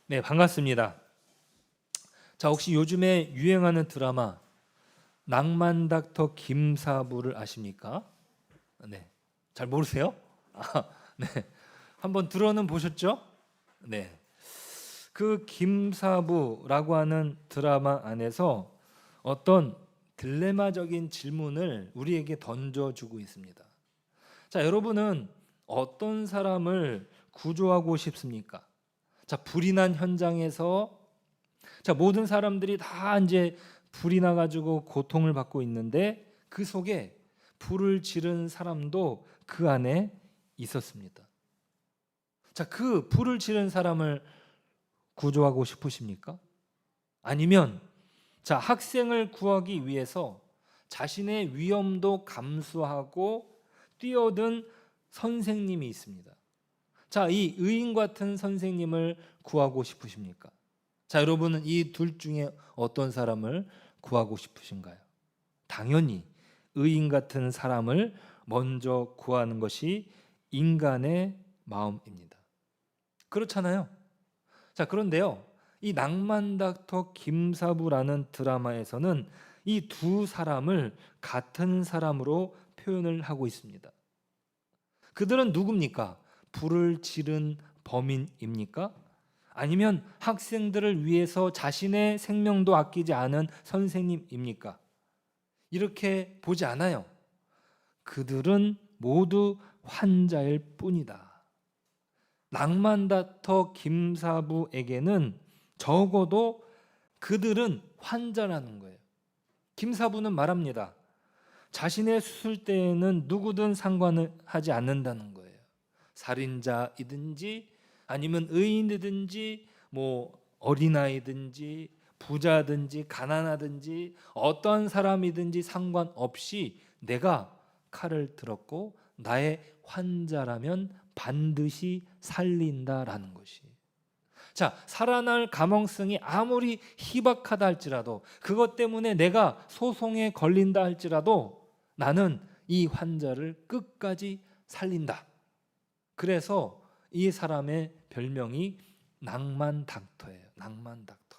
네, 반갑습니다. 자, 혹시 요즘에 유행하는 드라마 낭만 닥터 김사부를 아십니까? 네, 잘 모르세요? 네, 한번 들어는 보셨죠? 네, 그 김사부라고 하는 드라마 안에서 어떤 딜레마적인 질문을 우리에게 던져주고 있습니다. 자, 여러분은 어떤 사람을 구조하고 싶습니까? 자, 불이 난 현장에서 모든 사람들이 다 이제 불이 나가지고 고통을 받고 있는데 그 속에 불을 지른 사람도 그 안에 있었습니다. 자, 그 불을 지른 사람을 구조하고 싶으십니까? 아니면 학생을 구하기 위해서 자신의 위험도 감수하고 뛰어든 선생님이 있습니다. 이 의인 같은 선생님을 구하고 싶으십니까? 여러분은 이 둘 중에 어떤 사람을 구하고 싶으신가요? 당연히 의인 같은 사람을 먼저 구하는 것이 인간의 마음입니다. 그렇잖아요. 그런데요, 이 낭만 닥터 김사부라는 드라마에서는 이 두 사람을 같은 사람으로 표현을 하고 있습니다. 그들은 누굽니까? 불을 지른 범인입니까? 아니면 학생들을 위해서 자신의 생명도 아끼지 않은 선생님입니까? 이렇게 보지 않아요. 그들은 모두 환자일 뿐이다. 낭만다터 김사부에게는 적어도 그들은 환자라는 거예요. 김사부는 말합니다. 자신의 수술대에는 누구든 상관을 하지 않는다는 거예요. 살인자이든지 아니면 의인이든지 어린아이든지 부자든지 가난하든지 어떤 사람이든지 상관없이 내가 칼을 들었고 나의 환자라면 반드시 살린다라는 것이. 살아날 가능성이 아무리 희박하다 할지라도 그것 때문에 내가 소송에 걸린다 할지라도 나는 이 환자를 끝까지 살린다. 그래서 이 사람의 별명이 낭만 닥터예요. 낭만 닥터.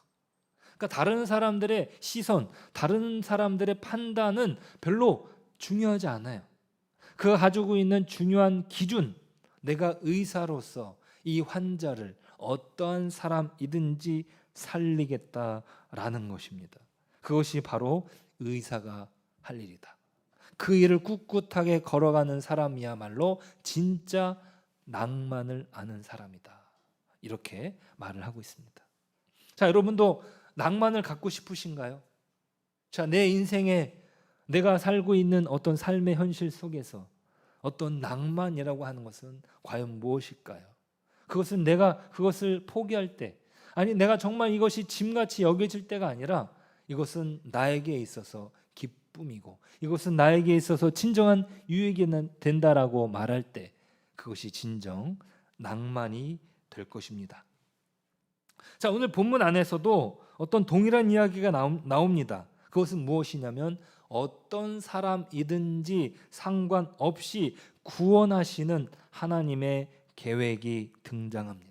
그러니까 다른 사람들의 시선, 다른 사람들의 판단은 별로 중요하지 않아요. 그가 가지고 있는 중요한 기준, 내가 의사로서 이 환자를 어떠한 사람이든지 살리겠다라는 것입니다. 그것이 바로 의사가 할 일이다. 그 일을 꿋꿋하게 걸어가는 사람이야말로 진짜 낭만을 아는 사람이다. 이렇게 말을 하고 있습니다. 여러분도 낭만을 갖고 싶으신가요? 내 인생에 내가 살고 있는 어떤 삶의 현실 속에서 어떤 낭만이라고 하는 것은 과연 무엇일까요? 그것은 내가 그것을 포기할 때, 아니 내가 정말 이것이 짐같이 여겨질 때가 아니라 이것은 나에게 있어서 기쁨이고 이것은 나에게 있어서 진정한 유익이 된다라고 말할 때 그것이 진정 낭만이 될 것입니다. 오늘 본문 안에서도 어떤 동일한 이야기가 나옵니다. 그것은 무엇이냐면 어떤 사람이든지 상관없이 구원하시는 하나님의 계획이 등장합니다.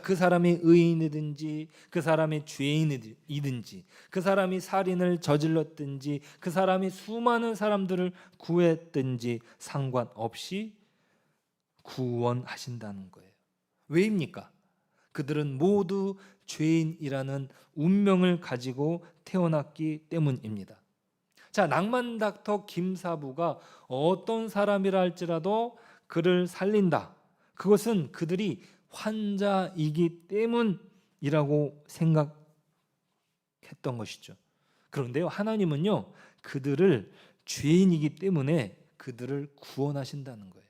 그 사람이 의인이든지 그 사람이 죄인이든지 그 사람이 살인을 저질렀든지 그 사람이 수많은 사람들을 구했든지 상관없이 구원하신다는 거예요. 왜입니까? 그들은 모두 죄인이라는 운명을 가지고 태어났기 때문입니다. 낭만 닥터 김사부가 어떤 사람이라 할지라도 그를 살린다. 그것은 그들이 환자이기 때문이라고 생각했던 것이죠. 그런데요, 하나님은요, 그들을 죄인이기 때문에 그들을 구원하신다는 거예요.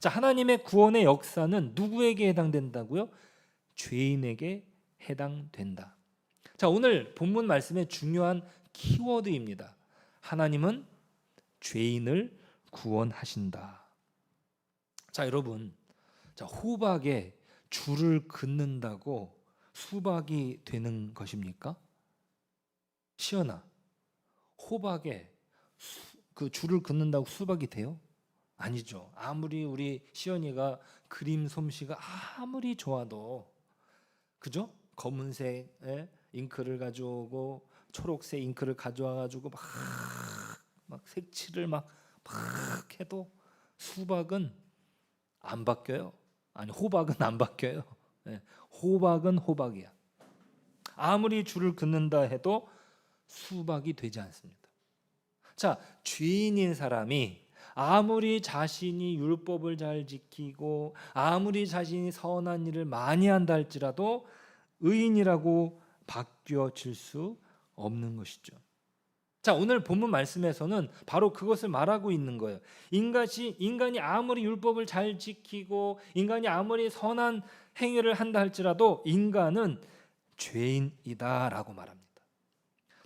하나님의 구원의 역사는 누구에게 해당된다고요? 죄인에게 해당된다. 오늘 본문 말씀의 중요한 키워드입니다. 하나님은 죄인을 구원하신다. 여러분, 호박에 줄을 긋는다고 수박이 되는 것입니까? 시연아, 호박에 그 줄을 긋는다고 수박이 돼요? 아니죠. 아무리 우리 시연이가 그림 솜씨가 아무리 좋아도 그죠? 검은색 잉크를 가져오고 초록색 잉크를 가져와 가지고 막 색칠을 막 해도 수박은 안 바뀌어요. 아니, 호박은 안 바뀌어요. 호박은 호박이야. 아무리 줄을 긋는다 해도 수박이 되지 않습니다. 자, 죄인인 사람이 아무리 자신이 율법을 잘 지키고 아무리 자신이 선한 일을 많이 한다 할지라도 의인이라고 바뀌어질 수 없는 것이죠. 자, 오늘 본문 말씀에서는 바로 그것을 말하고 있는 거예요. 인간이 아무리 율법을 잘 지키고 인간이 아무리 선한 행위를 한다 할지라도 인간은 죄인이다라고 말합니다.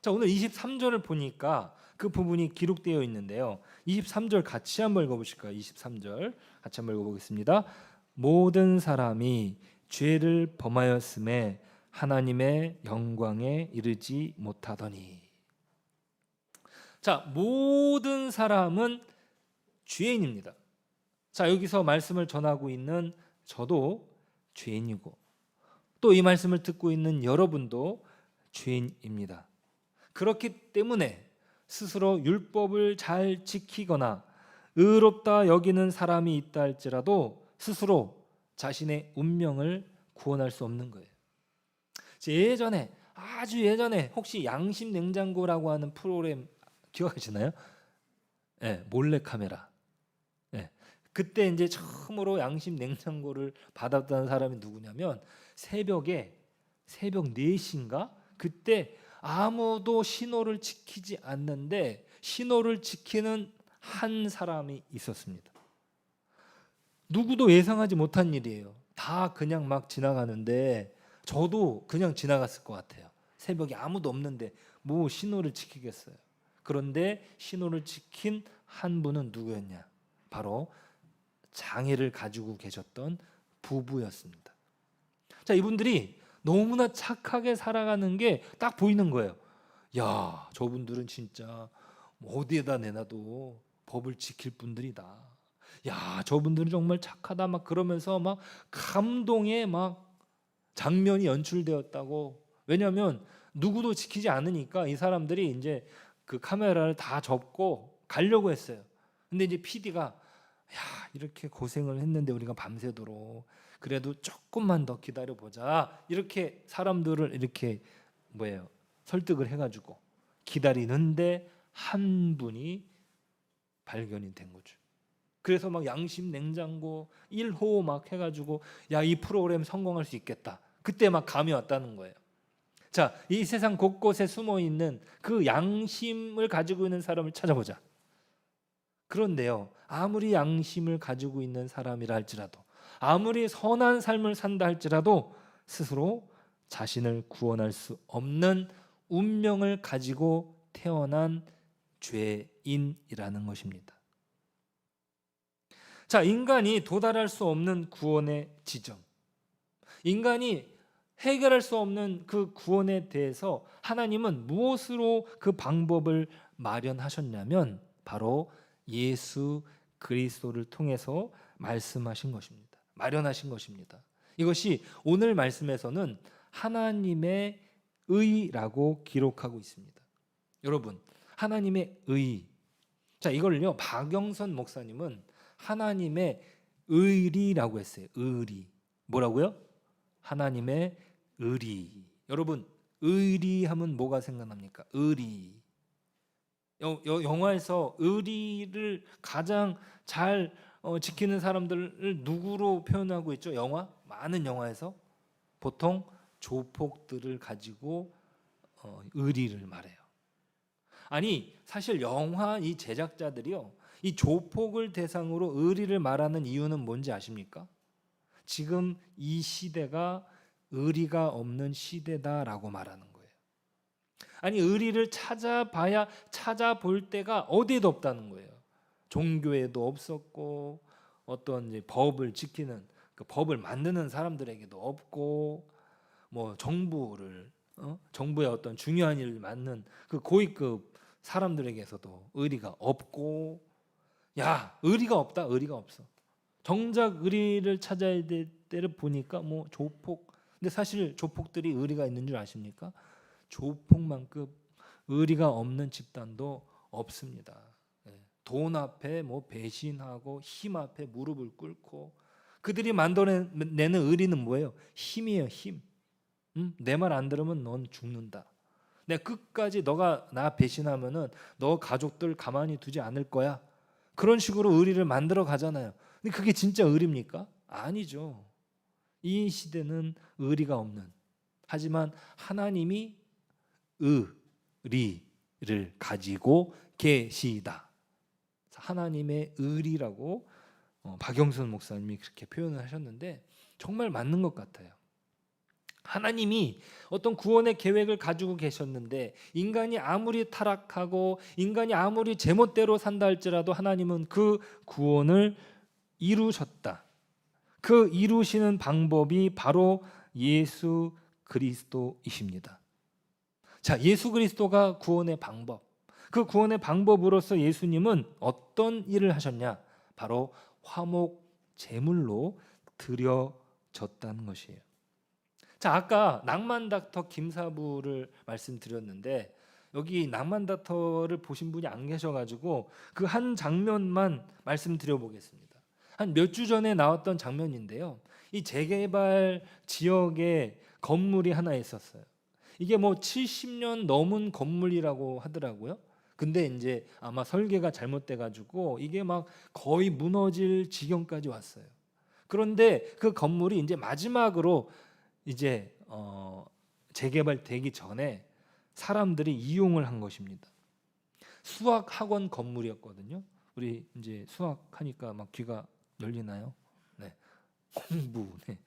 자, 오늘 23절을 보니까 그 부분이 기록되어 있는데요. 23절 같이 한번 읽어보실까요? 23절 같이 한번 읽어보겠습니다. 모든 사람이 죄를 범하였음에 하나님의 영광에 이르지 못하더니. 자, 모든 사람은 죄인입니다. 자, 여기서 말씀을 전하고 있는 저도 죄인이고 또 이 말씀을 듣고 있는 여러분도 죄인입니다. 그렇기 때문에 스스로 율법을 잘 지키거나 의롭다 여기는 사람이 있다 할지라도 스스로 자신의 운명을 구원할 수 없는 거예요. 예전에, 아주 예전에 혹시 양심 냉장고라고 하는 프로그램 기억하시나요? 몰래카메라. 그때 이제 처음으로 양심 냉장고를 받았던 사람이 누구냐면 새벽 4시인가? 그때 아무도 신호를 지키지 않는데 신호를 지키는 한 사람이 있었습니다. 누구도 예상하지 못한 일이에요. 다 그냥 막 지나가는데 저도 그냥 지나갔을 것 같아요. 새벽에 아무도 없는데 뭐 신호를 지키겠어요. 그런데 신호를 지킨 한 분은 누구였냐? 바로 장애를 가지고 계셨던 부부였습니다. 자, 이분들이 너무나 착하게 살아가는 게 딱 보이는 거예요. 야, 저분들은 진짜 어디에다 내놔도 법을 지킬 분들이다. 야, 저분들은 정말 착하다. 막 그러면서 막 감동의 막 장면이 연출되었다고. 왜냐하면 누구도 지키지 않으니까 이 사람들이 이제 그 카메라를 다 접고 가려고 했어요. 근데 이제 PD가 야, 이렇게 고생을 했는데 우리가 밤새도록 그래도 조금만 더 기다려보자. 이렇게 사람들을 이렇게 설득을 해가지고 기다리는데 한 분이 발견이 된 거죠. 그래서 막 양심 냉장고 1호 막 해가지고 야, 이 프로그램 성공할 수 있겠다. 그때 막 감이 왔다는 거예요. 자, 이 세상 곳곳에 숨어 있는 그 양심을 가지고 있는 사람을 찾아보자. 그런데요, 아무리 양심을 가지고 있는 사람이라 할지라도 아무리 선한 삶을 산다 할지라도 스스로 자신을 구원할 수 없는 운명을 가지고 태어난 죄인이라는 것입니다. 자, 인간이 도달할 수 없는 구원의 지점, 인간이 해결할 수 없는 그 구원에 대해서 하나님은 무엇으로 그 방법을 마련하셨냐면 바로 예수 그리스도를 통해서 말씀하신 것입니다. 마련하신 것입니다. 이것이 오늘 말씀에서는 하나님의 의라고 기록하고 있습니다. 여러분, 하나님의 의. 자, 이걸요, 박영선 목사님은 하나님의 의리라고 했어요. 의리. 뭐라고요? 하나님의 의리. 여러분, 의리하면 뭐가 생각납니까? 의리. 영화에서 의리를 가장 잘 지키는 사람들을 누구로 표현하고 있죠? 많은 영화에서 보통 조폭들을 가지고 의리를 말해요. 아니, 사실 영화 이 제작자들이요, 이 조폭을 대상으로 의리를 말하는 이유는 뭔지 아십니까? 지금 이 시대가 의리가 없는 시대다라고 말하는 거예요. 아니, 의리를 찾아볼 때가 어디에도 없다는 거예요. 종교에도 없었고 어떤 이제 법을 지키는 그 법을 만드는 사람들에게도 없고 뭐 정부의 어떤 중요한 일을 맡는 그 고위급 사람들에게서도 의리가 없고, 야, 의리가 없다. 의리가 없어. 정작 의리를 찾아야 될 때를 보니까 뭐 조폭, 근데 사실 조폭들이 의리가 있는 줄 아십니까? 조폭만큼 의리가 없는 집단도 없습니다. 돈 앞에 뭐 배신하고 힘 앞에 무릎을 꿇고 그들이 만들어내는 의리는 뭐예요? 힘이에요, 힘. 내 말 안 들으면 넌 죽는다. 내가 끝까지 너가 나 배신하면은 너 가족들 가만히 두지 않을 거야. 그런 식으로 의리를 만들어 가잖아요. 근데 그게 진짜 의리입니까? 아니죠. 이 시대는 의리가 없는. 하지만 하나님이 의리를 가지고 계시다. 하나님의 의리라고 박영선 목사님이 그렇게 표현을 하셨는데 정말 맞는 것 같아요. 하나님이 어떤 구원의 계획을 가지고 계셨는데 인간이 아무리 타락하고 인간이 아무리 제멋대로 산다 할지라도 하나님은 그 구원을 이루셨다. 그 이루시는 방법이 바로 예수 그리스도이십니다. 자, 예수 그리스도가 구원의 방법. 그 구원의 방법으로서 예수님은 어떤 일을 하셨냐? 바로 화목 제물로 드려졌다는 것이에요. 자, 아까 낭만 닥터 김사부를 말씀드렸는데 여기 낭만 닥터를 보신 분이 안 계셔가지고 그 한 장면만 말씀드려 보겠습니다. 한 몇 주 전에 나왔던 장면인데요. 이 재개발 지역에 건물이 하나 있었어요. 이게 뭐 70년 넘은 건물이라고 하더라고요. 근데 이제 아마 설계가 잘못돼가지고 이게 막 거의 무너질 지경까지 왔어요. 그런데 그 건물이 이제 마지막으로 이제 재개발되기 전에 사람들이 이용을 한 것입니다. 수학 학원 건물이었거든요. 우리 이제 수학하니까 막 귀가 열리나요? 네, 공부. 네.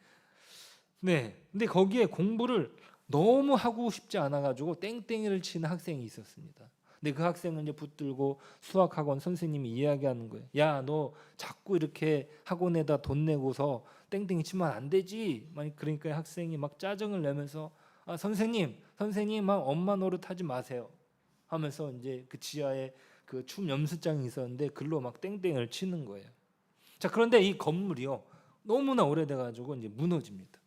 네. 근데 거기에 공부를 너무 하고 싶지 않아가지고 땡땡이를 치는 학생이 있었습니다. 근데 그 학생은 이제 붙들고 수학학원 선생님이 이야기하는 거예요. 야, 너 자꾸 이렇게 학원에다 돈 내고서 땡땡이 치면 안 되지. 그러니까 학생이 막 짜증을 내면서 아, 선생님 막 엄마 노릇하지 마세요. 하면서 이제 그 지하에 그 춤 연습장이 있었는데 글로 막 땡땡이를 치는 거예요. 자, 그런데 이 건물이요 너무나 오래돼가지고 이제 무너집니다.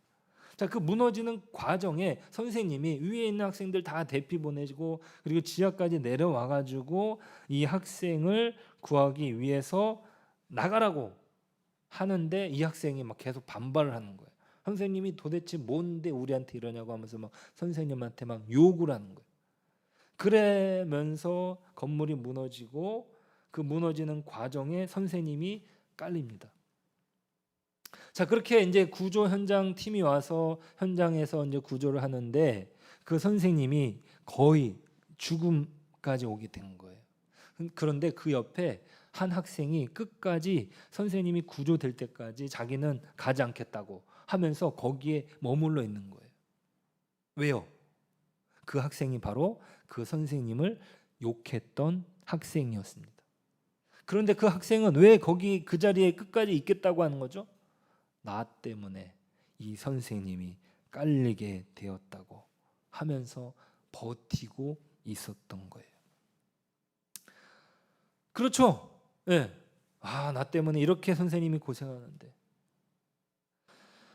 자, 그 무너지는 과정에 선생님이 위에 있는 학생들 다 대피 보내고 그리고 지하까지 내려와가지고 이 학생을 구하기 위해서 나가라고 하는데 이 학생이 막 계속 반발을 하는 거예요. 선생님이 도대체 뭔데 우리한테 이러냐고 하면서 막 선생님한테 막 욕을 하는 거예요. 그러면서 건물이 무너지고 그 무너지는 과정에 선생님이 깔립니다. 자, 그렇게 이제 구조 현장 팀이 와서 현장에서 이제 구조를 하는데 그 선생님이 거의 죽음까지 오게 된 거예요. 그런데 그 옆에 한 학생이 끝까지 선생님이 구조될 때까지 자기는 가지 않겠다고 하면서 거기에 머물러 있는 거예요. 왜요? 그 학생이 바로 그 선생님을 욕했던 학생이었습니다. 그런데 그 학생은 왜 거기 그 자리에 끝까지 있겠다고 하는 거죠? 나 때문에 이 선생님이 깔리게 되었다고 하면서 버티고 있었던 거예요. 그렇죠? 네. 아, 나 때문에 이렇게 선생님이 고생하는데.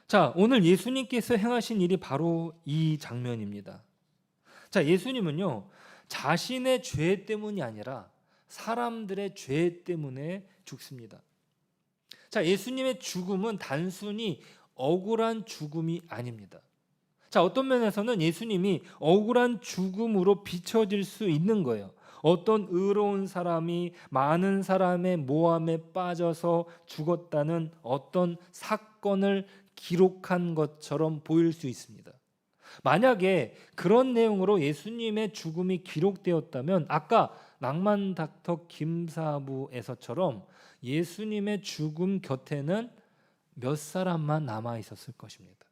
자, 오늘 예수님께서 행하신 일이 바로 이 장면입니다. 자, 예수님은요 자신의 죄 때문이 아니라 사람들의 죄 때문에 죽습니다. 자, 예수님의 죽음은 단순히 억울한 죽음이 아닙니다. 자, 어떤 면에서는 예수님이 억울한 죽음으로 비춰질 수 있는 거예요. 어떤 의로운 사람이 많은 사람의 모함에 빠져서 죽었다는 어떤 사건을 기록한 것처럼 보일 수 있습니다. 만약에 그런 내용으로 예수님의 죽음이 기록되었다면 아까 낭만 닥터 김사부에서처럼 예수님의 죽음 곁에는 몇 사람만 남아 있었을 것입니다.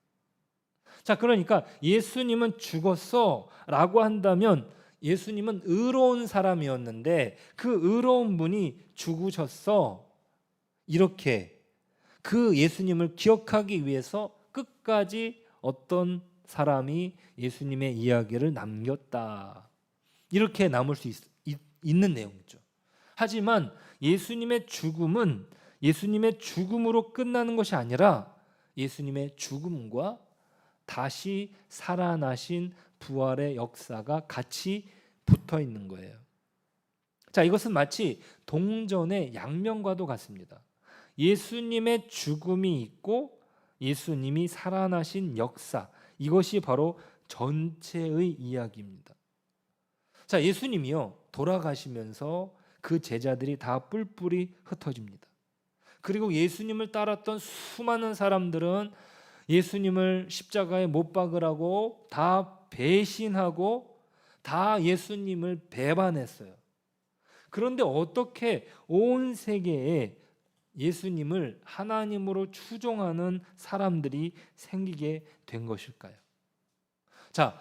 자, 그러니까 예수님은 죽었어 라고 한다면 예수님은 의로운 사람이었는데 그 의로운 분이 죽으셨어, 이렇게 그 예수님을 기억하기 위해서 끝까지 어떤 사람이 예수님의 이야기를 남겼다, 이렇게 남을 수 있는 내용이죠. 하지만 예수님의 죽음은 예수님의 죽음으로 끝나는 것이 아니라 예수님의 죽음과 다시 살아나신 부활의 역사가 같이 붙어 있는 거예요. 자, 이것은 마치 동전의 양면과도 같습니다. 예수님의 죽음이 있고 예수님이 살아나신 역사, 이것이 바로 전체의 이야기입니다. 자, 예수님이요, 돌아가시면서 그 제자들이 다 뿔뿔이 흩어집니다. 그리고 예수님을 따랐던 수많은 사람들은 예수님을 십자가에 못 박으라고 다 배신하고 다 예수님을 배반했어요. 그런데 어떻게 온 세계에 예수님을 하나님으로 추종하는 사람들이 생기게 된 것일까요? 자,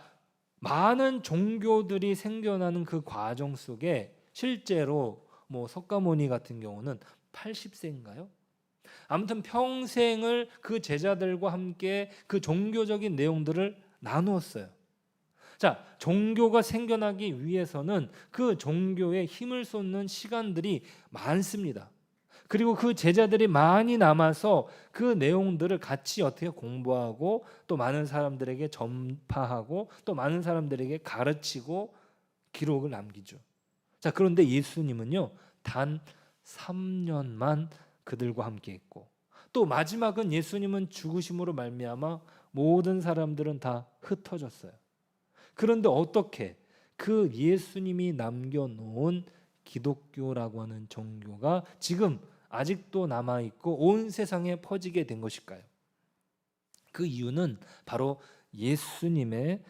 많은 종교들이 생겨나는 그 과정 속에 실제로 석가모니 같은 경우는 80세인가요? 아무튼 평생을 그 제자들과 함께 그 종교적인 내용들을 나누었어요. 자, 종교가 생겨나기 위해서는 그 종교에 힘을 쏟는 시간들이 많습니다. 그리고 그 제자들이 많이 남아서 그 내용들을 같이 어떻게 공부하고 또 많은 사람들에게 전파하고 또 많은 사람들에게 가르치고 기록을 남기죠. 자, 그런데 예수님은요, 단 3년만 그들과 함께 했고 또 마지막은 예수님은 죽으심으로 말미암아 모든 사람들은 다 흩어졌어요. 그런데 어떻게 그 예수님이 남겨놓은 기독교라고 하는 종교가 지금 아직도 남아있고 온 세상에 퍼지게 된 것일까요? 그 이유는 바로 예수님의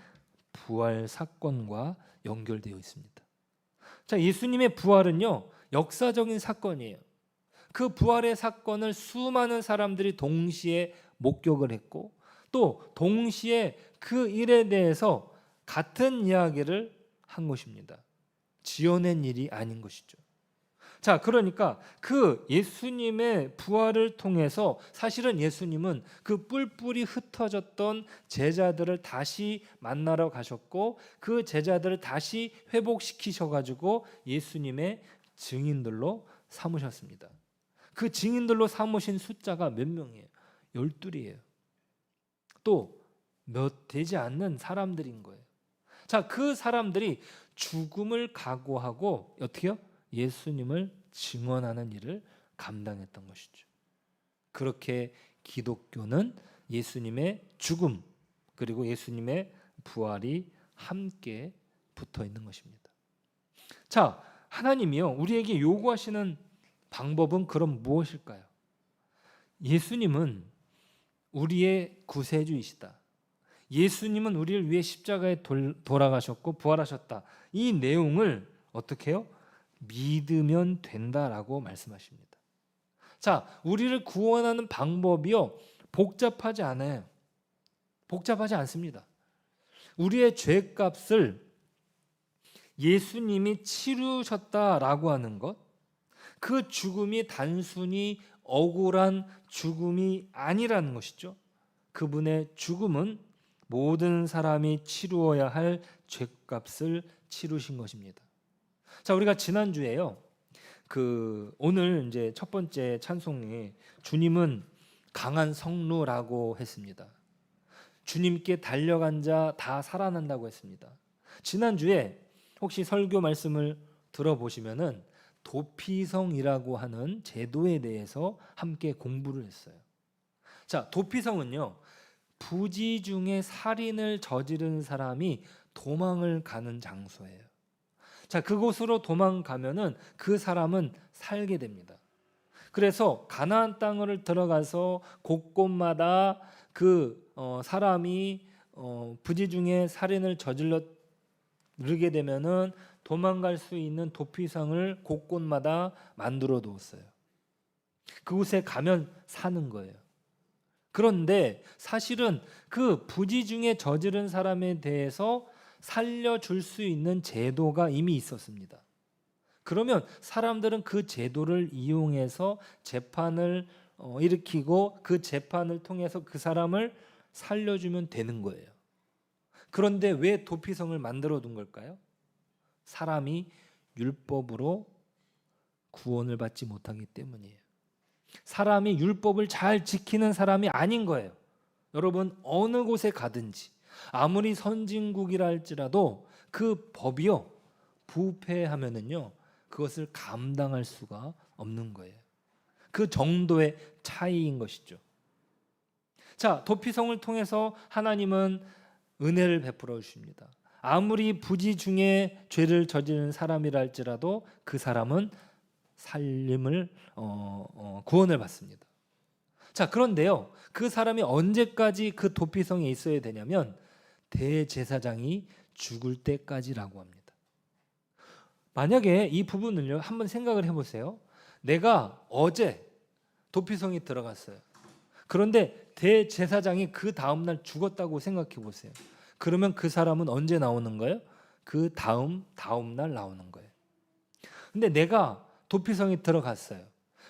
부활 사건과 연결되어 있습니다. 자, 예수님의 부활은요, 역사적인 사건이에요. 그 부활의 사건을 수많은 사람들이 동시에 목격을 했고 또 동시에 그 일에 대해서 같은 이야기를 한 것입니다. 지어낸 일이 아닌 것이죠. 자, 그러니까 그 예수님의 부활을 통해서 사실은 예수님은 그 뿔뿔이 흩어졌던 제자들을 다시 만나러 가셨고 그 제자들을 다시 회복시키셔가지고 예수님의 증인들로 삼으셨습니다. 그 증인들로 삼으신 숫자가 몇 명이에요? 12이에요. 또 몇 되지 않는 사람들인 거예요. 자, 그 사람들이 죽음을 각오하고 어떻게요? 예수님을 증언하는 일을 감당했던 것이죠. 그렇게 기독교는 예수님의 죽음 그리고 예수님의 부활이 함께 붙어 있는 것입니다. 자, 하나님이요, 우리에게 요구하시는 방법은 그럼 무엇일까요? 예수님은 우리의 구세주이시다. 예수님은 우리를 위해 십자가에 돌아가셨고 부활하셨다. 이 내용을 어떻게 해요? 믿으면 된다라고 말씀하십니다. 자, 우리를 구원하는 방법이요, 복잡하지 않아요. 복잡하지 않습니다. 우리의 죄값을 예수님이 치르셨다라고 하는 것, 그 죽음이 단순히 억울한 죽음이 아니라는 것이죠. 그분의 죽음은 모든 사람이 치루어야 할 죄값을 치르신 것입니다. 자, 우리가 지난주에요, 오늘 이제 첫 번째 찬송에 주님은 강한 성루라고 했습니다. 주님께 달려간 자 다 살아난다고 했습니다. 지난주에 혹시 설교 말씀을 들어보시면은 도피성이라고 하는 제도에 대해서 함께 공부를 했어요. 자, 도피성은요, 부지 중에 살인을 저지른 사람이 도망을 가는 장소예요. 자, 그곳으로 도망가면은 그 사람은 살게 됩니다. 그래서 가나안 땅을 들어가서 곳곳마다 사람이 부지 중에 살인을 저지르게 되면은 도망갈 수 있는 도피성을 곳곳마다 만들어 두었어요. 그곳에 가면 사는 거예요. 그런데 사실은 그 부지 중에 저지른 사람에 대해서 살려줄 수 있는 제도가 이미 있었습니다. 그러면 사람들은 그 제도를 이용해서 재판을 일으키고 그 재판을 통해서 그 사람을 살려주면 되는 거예요. 그런데 왜 도피성을 만들어 둔 걸까요? 사람이 율법으로 구원을 받지 못하기 때문이에요. 사람이 율법을 잘 지키는 사람이 아닌 거예요. 여러분 어느 곳에 가든지 아무리 선진국이라 할지라도 그 법이요 부패하면은요 그것을 감당할 수가 없는 거예요. 그 정도의 차이인 것이죠. 자, 도피성을 통해서 하나님은 은혜를 베풀어 주십니다. 아무리 부지 중에 죄를 저지른 사람이라 할지라도 그 사람은 살림을 구원을 받습니다. 자, 그런데요. 그 사람이 언제까지 그 도피성에 있어야 되냐면 대제사장이 죽을 때까지라고 합니다. 만약에 이 부분을요. 한번 생각을 해 보세요. 내가 어제 도피성에 들어갔어요. 그런데 대제사장이 그 다음 날 죽었다고 생각해 보세요. 그러면 그 사람은 언제 나오는 거예요? 그 다음 날 나오는 거예요. 근데 내가 도피성에 들어갔어요.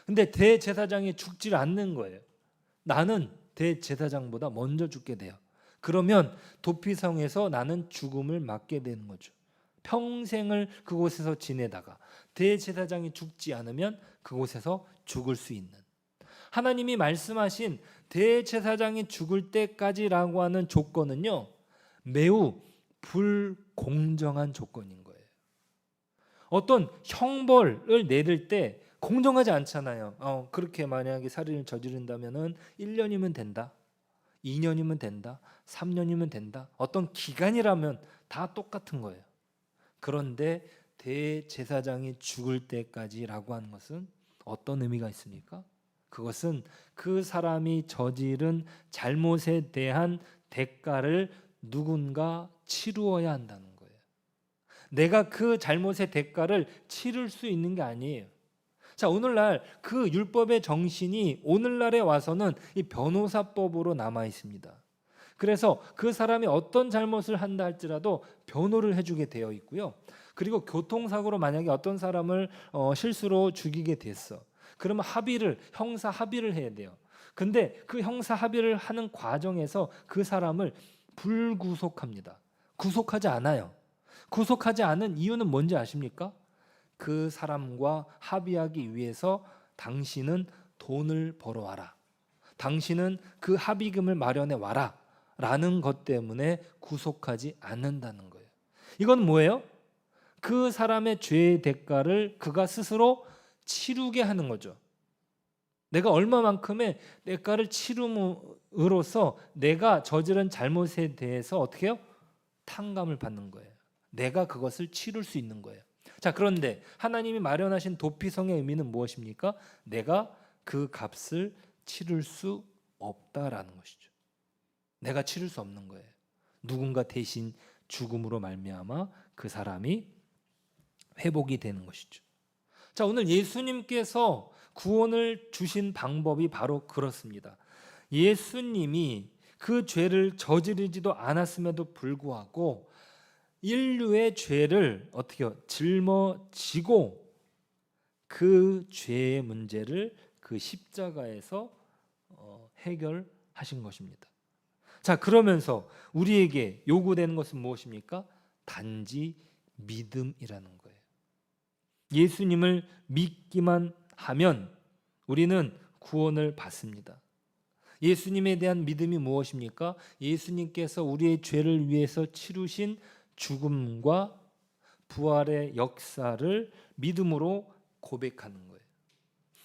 근데 대제사장이 죽질 않는 거예요. 나는 대제사장보다 먼저 죽게 돼요. 그러면 도피성에서 나는 죽음을 맞게 되는 거죠. 평생을 그곳에서 지내다가 대제사장이 죽지 않으면 그곳에서 죽을 수 있는, 하나님이 말씀하신 대제사장이 죽을 때까지라고 하는 조건은요 매우 불공정한 조건인 거예요. 어떤 형벌을 내릴 때 공정하지 않잖아요. 그렇게 만약에 살인을 저지른다면은 1년이면 된다, 2년이면 된다, 3년이면 된다. 어떤 기간이라면 다 똑같은 거예요. 그런데 대제사장이 죽을 때까지라고 하는 것은 어떤 의미가 있습니까? 그것은 그 사람이 저지른 잘못에 대한 대가를 누군가 치루어야 한다는 거예요. 내가 그 잘못의 대가를 치를 수 있는 게 아니에요. 자, 오늘날 그 율법의 정신이 오늘날에 와서는 이 변호사법으로 남아 있습니다. 그래서 그 사람이 어떤 잘못을 한다 할지라도 변호를 해주게 되어 있고요. 그리고 교통사고로 만약에 어떤 사람을 실수로 죽이게 됐어. 그러면 형사 합의를 해야 돼요. 근데 그 형사 합의를 하는 과정에서 그 사람을 불구속합니다. 구속하지 않아요. 구속하지 않은 이유는 뭔지 아십니까? 그 사람과 합의하기 위해서 당신은 돈을 벌어와라, 당신은 그 합의금을 마련해 와라 라는 것 때문에 구속하지 않는다는 거예요. 이건 뭐예요? 그 사람의 죄의 대가를 그가 스스로 치르게 하는 거죠. 내가 얼마만큼의 대가를 치름으로써 내가 저지른 잘못에 대해서 어떻게 해요? 탕감을 받는 거예요. 내가 그것을 치를 수 있는 거예요. 자, 그런데 하나님이 마련하신 도피성의 의미는 무엇입니까? 내가 그 값을 치를 수 없다라는 것이죠. 내가 치를 수 없는 거예요. 누군가 대신 죽음으로 말미암아 그 사람이 회복이 되는 것이죠. 자, 오늘 예수님께서 구원을 주신 방법이 바로 그렇습니다. 예수님이 그 죄를 저지르지도 않았음에도 불구하고 인류의 죄를 어떻게 짊어지고 그 죄의 문제를 그 십자가에서 해결하신 것입니다. 자, 그러면서 우리에게 요구되는 것은 무엇입니까? 단지 믿음이라는 거예요. 예수님을 믿기만 하면 우리는 구원을 받습니다. 예수님에 대한 믿음이 무엇입니까? 예수님께서 우리의 죄를 위해서 치르신 죽음과 부활의 역사를 믿음으로 고백하는 거예요.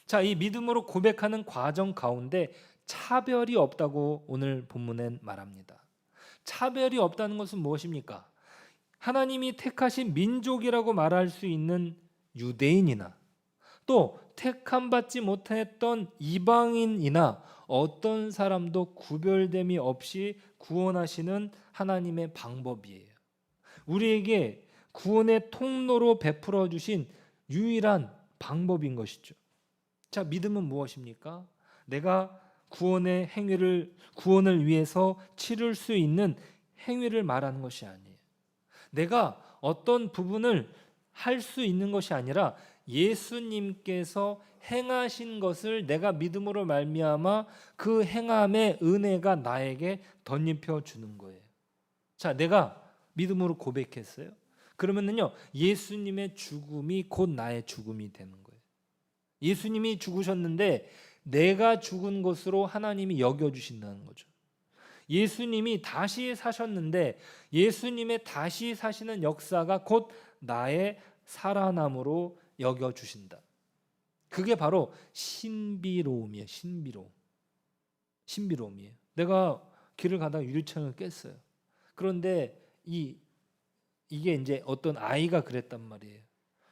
자, 이 믿음으로 고백하는 과정 가운데 차별이 없다고 오늘 본문엔 말합니다. 차별이 없다는 것은 무엇입니까? 하나님이 택하신 민족이라고 말할 수 있는 유대인이나 또 택함받지 못했던 이방인이나 어떤 사람도 구별됨이 없이 구원하시는 하나님의 방법이에요. 우리에게 구원의 통로로 베풀어 주신 유일한 방법인 것이죠. 자, 믿음은 무엇입니까? 내가 구원을 위해서 치를 수 있는 행위를 말하는 것이 아니에요. 내가 어떤 부분을 할 수 있는 것이 아니라 예수님께서 행하신 것을 내가 믿음으로 말미암아 그 행함의 은혜가 나에게 덧입혀 주는 거예요. 자, 내가 믿음으로 고백했어요. 그러면은요, 예수님의 죽음이 곧 나의 죽음이 되는 거예요. 예수님이 죽으셨는데 내가 죽은 것으로 하나님이 여겨주신다는 거죠. 예수님이 다시 사셨는데 예수님의 다시 사시는 역사가 곧 나의 살아남으로 여겨주신다. 그게 바로 신비로움이에요. 신비로움이에요. 내가 길을 가다가 유리창을 깼어요. 그런데 이게 이제 어떤 아이가 그랬단 말이에요.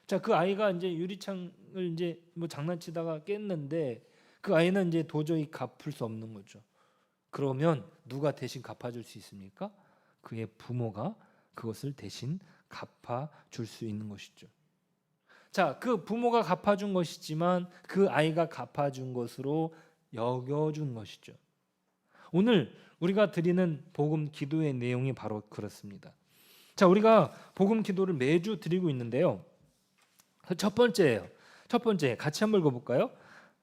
자, 그 아이가 이제 유리창을 이제 뭐 장난치다가 깼는데 그 아이는 이제 도저히 갚을 수 없는 거죠. 그러면 누가 대신 갚아줄 수 있습니까? 그의 부모가 그것을 대신 갚아줄 수 있는 것이죠. 자, 그 부모가 갚아준 것이지만 그 아이가 갚아준 것으로 여겨준 것이죠. 오늘 우리가 드리는 복음 기도의 내용이 바로 그렇습니다. 자, 우리가 복음 기도를 매주 드리고 있는데요. 첫 번째예요. 첫 번째 같이 한번 읽어볼까요?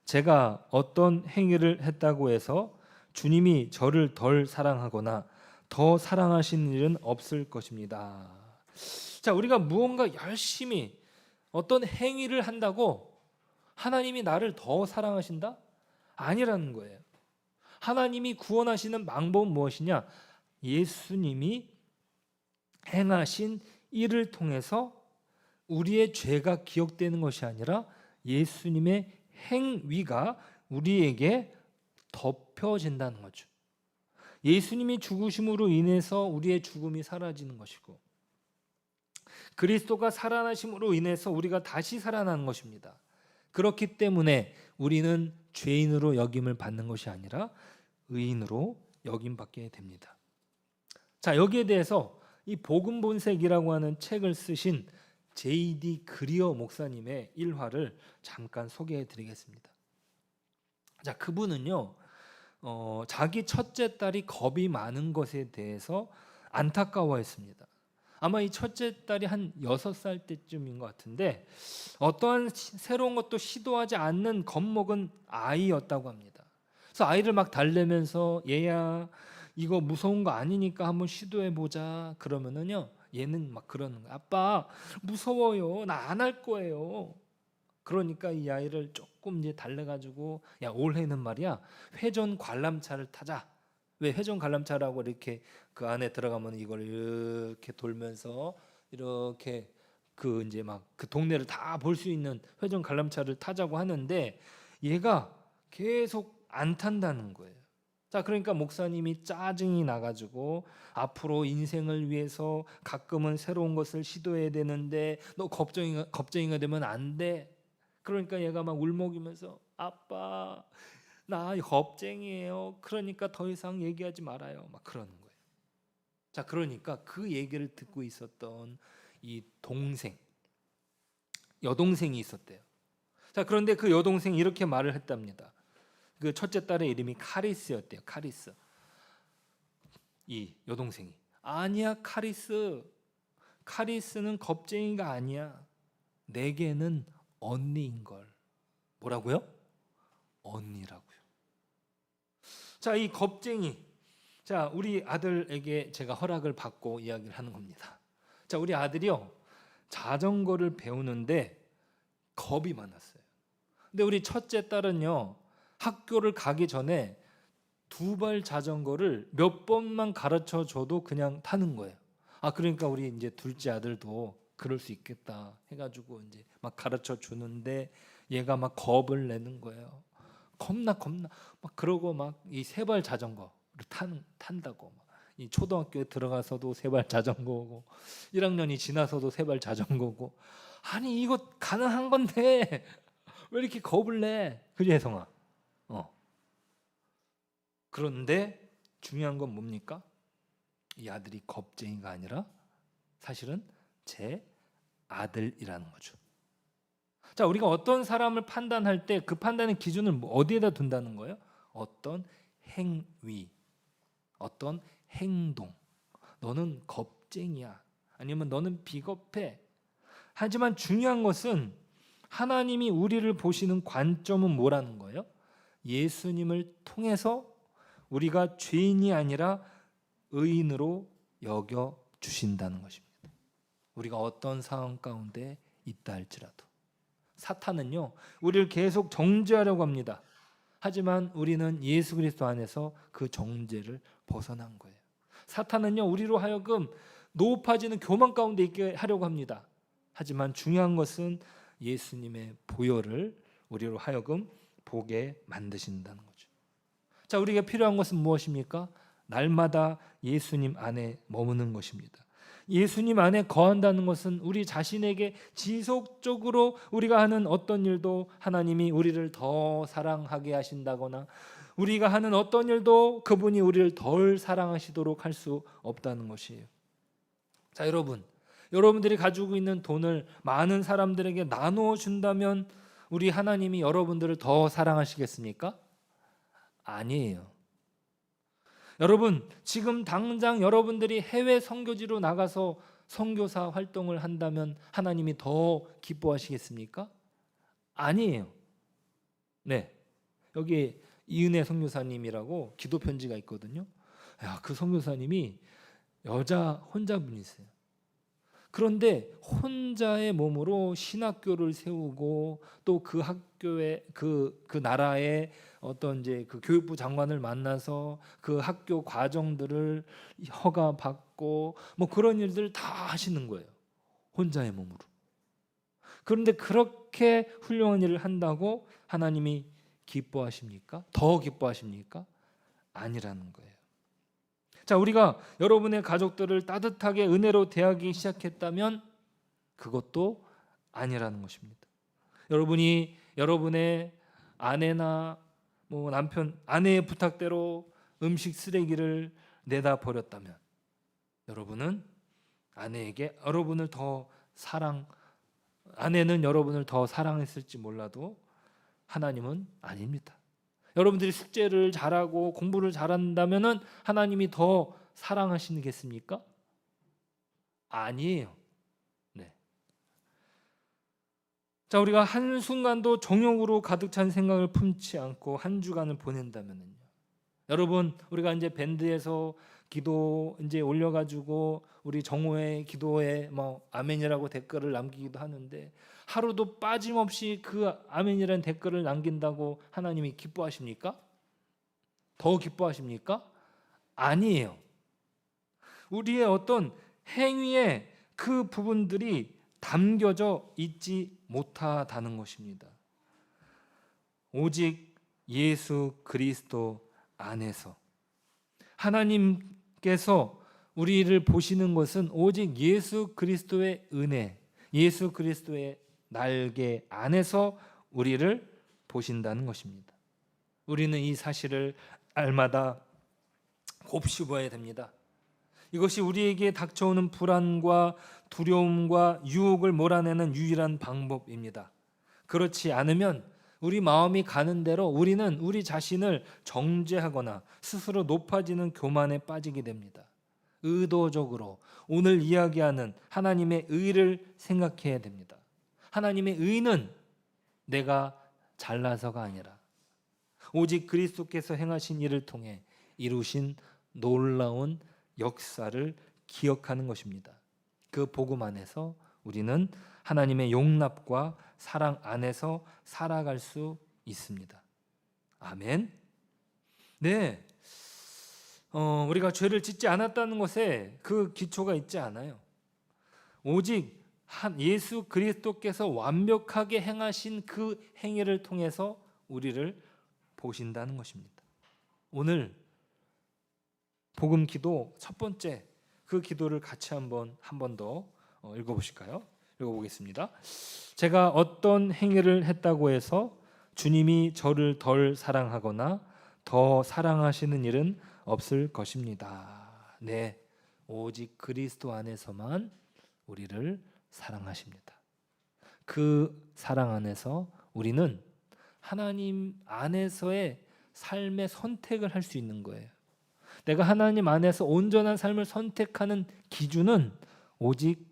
제가 어떤 행위를 했다고 해서 주님이 저를 덜 사랑하거나 더 사랑하시는 일은 없을 것입니다. 자, 우리가 무언가 열심히 어떤 행위를 한다고 하나님이 나를 더 사랑하신다? 아니라는 거예요. 하나님이 구원하시는 방법은 무엇이냐? 예수님이 행하신 일을 통해서 우리의 죄가 기억되는 것이 아니라 예수님의 행위가 우리에게 덮여진다는 거죠. 예수님이 죽으심으로 인해서 우리의 죽음이 사라지는 것이고 그리스도가 살아나심으로 인해서 우리가 다시 살아나는 것입니다. 그렇기 때문에 우리는 죄인으로 여김을 받는 것이 아니라 의인으로 여김받게 됩니다. 자, 여기에 대해서 이 복음 본색이라고 하는 책을 쓰신 J.D. 그리어 목사님의 일화를 잠깐 소개해 드리겠습니다. 자, 그분은요, 자기 첫째 딸이 겁이 많은 것에 대해서 안타까워했습니다. 아마 이 첫째 딸이 한 6살 때쯤인 것 같은데 어떠한 새로운 것도 시도하지 않는 겁먹은 아이였다고 합니다. 그래서 아이를 막 달래면서 얘야 이거 무서운 거 아니니까 한번 시도해 보자 그러면은요 얘는 막 그러는 거야. 아빠 무서워요. 나 안 할 거예요. 그러니까 이 아이를 조금 이제 달래가지고 야 올해는 말이야 회전 관람차를 타자. 왜 회전 관람차라고 이렇게 그 안에 들어가면 이걸 이렇게 돌면서 이렇게 그 이제 막 그 동네를 다 볼 수 있는 회전 관람차를 타자고 하는데 얘가 계속 안 탄다는 거예요. 자, 그러니까 목사님이 짜증이 나가지고 앞으로 인생을 위해서 가끔은 새로운 것을 시도해야 되는데 너 겁쟁이가 되면 안 돼. 그러니까 얘가 막 울먹이면서 아빠 나 겁쟁이에요. 그러니까 더 이상 얘기하지 말아요. 막 그러는 거예요. 자, 그러니까 그 얘기를 듣고 있었던 이 여동생이 있었대요. 자, 그런데 그 여동생이 이렇게 말을 했답니다. 그 첫째 딸의 이름이 카리스였대요. 카리스. 이 여동생이 아니야 카리스는 겁쟁이가 아니야. 내게는 언니인 걸. 뭐라고요? 언니라고요. 자, 이 겁쟁이. 자, 우리 아들에게 제가 허락을 받고 이야기를 하는 겁니다. 자, 우리 아들이요 자전거를 배우는데 겁이 많았어요. 근데 우리 첫째 딸은요 학교를 가기 전에 2발 자전거를 몇 번만 가르쳐 줘도 그냥 타는 거예요. 아, 그러니까 우리 이제 둘째 아들도 그럴 수 있겠다 해가지고 이제 막 가르쳐 주는데 얘가 막 겁을 내는 거예요. 겁나 막 그러고 막 이 3발 자전거를 탄다고 막. 이 초등학교에 들어가서도 3발 자전거고 1학년이 지나서도 3발 자전거고 아니 이거 가능한 건데 왜 이렇게 겁을 내? 그지 혜성아? 그런데 중요한 건 뭡니까? 이 아들이 겁쟁이가 아니라 사실은 제 아들이라는 거죠. 자, 우리가 어떤 사람을 판단할 때 그 판단의 기준을 어디에다 둔다는 거예요? 어떤 행위, 어떤 행동. 너는 겁쟁이야. 아니면 너는 비겁해. 하지만 중요한 것은 하나님이 우리를 보시는 관점은 뭐라는 거예요? 예수님을 통해서 우리가 죄인이 아니라 의인으로 여겨 주신다는 것입니다. 우리가 어떤 상황 가운데 있다 할지라도 사탄은요 우리를 계속 정죄하려고 합니다. 하지만 우리는 예수 그리스도 안에서 그 정죄를 벗어난 거예요. 사탄은요, 우리로 하여금 높아지는 교만 가운데 있게 하려고 합니다. 하지만 중요한 것은 예수님의 보혈을 우리로 하여금 보게 만드신다는 거죠. 자, 우리가 필요한 것은 무엇입니까? 날마다 예수님 안에 머무는 것입니다. 예수님 안에 거한다는 것은 우리 자신에게 지속적으로 우리가 하는 어떤 일도 하나님이 우리를 더 사랑하게 하신다거나 우리가 하는 어떤 일도 그분이 우리를 덜 사랑하시도록 할 수 없다는 것이에요. 자, 여러분들이 가지고 있는 돈을 많은 사람들에게 나누어 준다면 우리 하나님이 여러분들을 더 사랑하시겠습니까? 아니에요. 여러분, 지금 당장 여러분들이 해외 선교지로 나가서 선교사 활동을 한다면 하나님이 더 기뻐하시겠습니까? 아니에요. 네, 여기 이은혜 선교사님이라고 기도 편지가 있거든요. 야, 그 선교사님이 여자 혼자분이세요. 그런데 혼자의 몸으로 신학교를 세우고 또 그 학교에 그 나라의 어떤 이제 그 교육부 장관을 만나서 그 학교 과정들을 허가받고 뭐 그런 일들을 다 하시는 거예요. 혼자의 몸으로. 그런데 그렇게 훌륭한 일을 한다고 하나님이 기뻐하십니까? 더 기뻐하십니까? 아니라는 거예요. 자, 우리가 여러분의 가족들을 따뜻하게 은혜로 대하기 시작했다면 그것도 아니라는 것입니다. 여러분이 여러분의 아내나 뭐 남편, 아내의 부탁대로 음식 쓰레기를 내다 버렸다면 여러분은 아내에게 여러분을 더 아내는 여러분을 더 사랑했을지 몰라도 하나님은 아닙니다. 여러분들이 숙제를 잘하고 공부를 잘한다면은 하나님이 더 사랑하시겠습니까? 아니에요. 네. 자, 우리가 한순간도 정욕으로 가득 찬 생각을 품지 않고 한 주간을 보낸다면은요. 여러분, 우리가 이제 밴드에서 기도 이제 올려가지고 우리 정오의 기도에 뭐 아멘이라고 댓글을 남기기도 하는데 하루도 빠짐없이 그 아멘이라는 댓글을 남긴다고 하나님이 기뻐하십니까? 더 기뻐하십니까? 아니에요. 우리의 어떤 행위에 그 부분들이 담겨져 있지 못하다는 것입니다. 오직 예수 그리스도 안에서 하나님께서 우리를 보시는 것은 오직 예수 그리스도의 은혜, 예수 그리스도의 날개 안에서 우리를 보신다는 것입니다. 우리는 이 사실을 날마다 곱씹어야 됩니다. 이것이 우리에게 닥쳐오는 불안과 두려움과 유혹을 몰아내는 유일한 방법입니다. 그렇지 않으면 우리 마음이 가는 대로 우리는 우리 자신을 정죄하거나 스스로 높아지는 교만에 빠지게 됩니다. 의도적으로 오늘 이야기하는 하나님의 의를 생각해야 됩니다. 하나님의 의는 내가 잘나서가 아니라 오직 그리스도께서 행하신 일을 통해 이루신 놀라운 역사를 기억하는 것입니다. 그 복음 안에서 우리는 하나님의 용납과 사랑 안에서 살아갈 수 있습니다. 아멘. 네, 우리가 죄를 짓지 않았다는 것에 그 기초가 있지 않아요. 오직 예수 그리스도께서 완벽하게 행하신 그 행위를 통해서 우리를 보신다는 것입니다. 오늘 복음 기도 첫 번째 그 기도를 같이 한 번 더 읽어보실까요? 읽어보겠습니다. 제가 어떤 행위를 했다고 해서 주님이 저를 덜 사랑하거나 더 사랑하시는 일은 없을 것입니다. 네, 오직 그리스도 안에서만 우리를 사랑하십니다. 그 사랑 안에서 우리는 하나님 안에서의 삶의 선택을 할 수 있는 거예요. 내가 하나님 안에서 온전한 삶을 선택하는 기준은 오직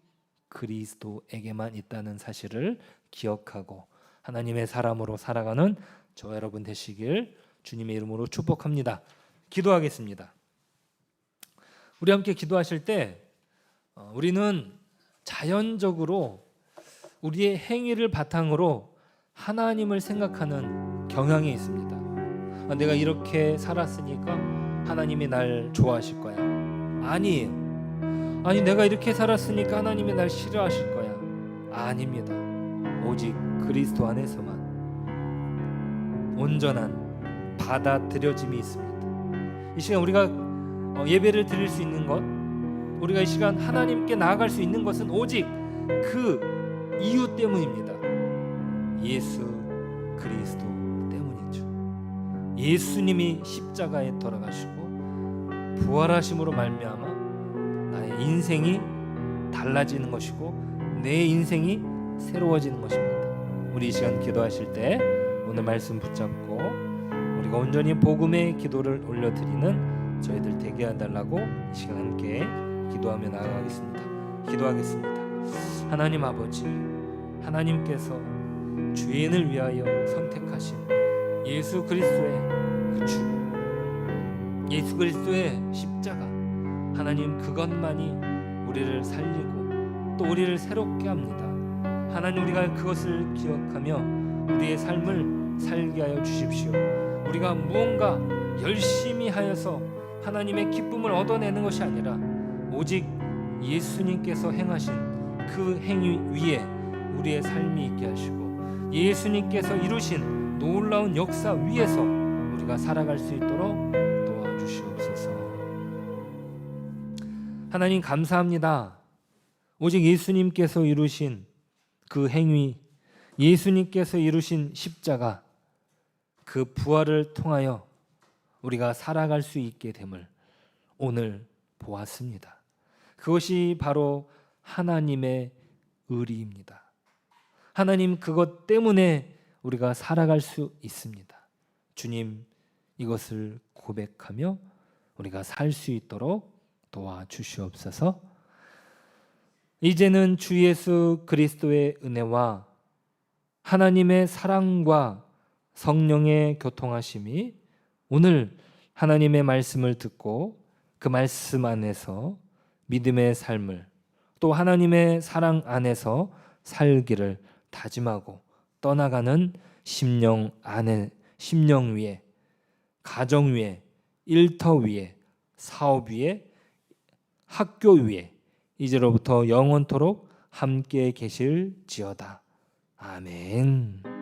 그리스도에게만 있다는 사실을 기억하고 하나님의 사람으로 살아가는 저 여러분 되시길 주님의 이름으로 축복합니다. 기도하겠습니다. 우리 함께 기도하실 때 우리는 자연적으로 우리의 행위를 바탕으로 하나님을 생각하는 경향이 있습니다. 내가 이렇게 살았으니까 하나님이 날 좋아하실 거야. 아니에요. 아니 내가 이렇게 살았으니까 하나님이 날 싫어하실 거야. 아닙니다. 오직 그리스도 안에서만 온전한 받아들여짐이 있습니다. 이 시간 우리가 예배를 드릴 수 있는 것, 우리가 이 시간 하나님께 나아갈 수 있는 것은 오직 그 이유 때문입니다. 예수 그리스도 때문이죠. 예수님이 십자가에 돌아가시고 부활하심으로 말미암아 나의 인생이 달라지는 것이고 내 인생이 새로워지는 것입니다. 우리 이 시간 기도하실 때 오늘 말씀 붙잡고 우리가 온전히 복음의 기도를 올려드리는 저희들 되게 해달라고 이 시간 함께 기도하며 나아가겠습니다. 기도하겠습니다. 하나님 아버지, 하나님께서 주인을 위하여 선택하신 예수 그리스도의 그 주, 예수 그리스도의 십자가, 하나님 그것만이 우리를 살리고 또 우리를 새롭게 합니다. 하나님 우리가 그것을 기억하며 우리의 삶을 살게 하여 주십시오. 우리가 무언가 열심히 하여서 하나님의 기쁨을 얻어내는 것이 아니라 오직 예수님께서 행하신 그 행위 위에 우리의 삶이 있게 하시고 예수님께서 이루신 놀라운 역사 위에서 우리가 살아갈 수 있도록 도와주시옵소서. 하나님 감사합니다. 오직 예수님께서 이루신 그 행위, 예수님께서 이루신 십자가, 그 부활을 통하여 우리가 살아갈 수 있게 됨을 오늘 보았습니다. 그것이 바로 하나님의 의리입니다. 하나님 그것 때문에 우리가 살아갈 수 있습니다. 주님 이것을 고백하며 우리가 살 수 있도록 도와주시옵소서. 이제는 주 예수 그리스도의 은혜와 하나님의 사랑과 성령의 교통하심이 오늘 하나님의 말씀을 듣고 그 말씀 안에서 믿음의 삶을 또 하나님의 사랑 안에서 살기를 다짐하고 떠나가는 심령 위에, 가정 위에, 일터 위에, 사업 위에, 학교 위에 이제로부터 영원토록 함께 계실지어다. 아멘.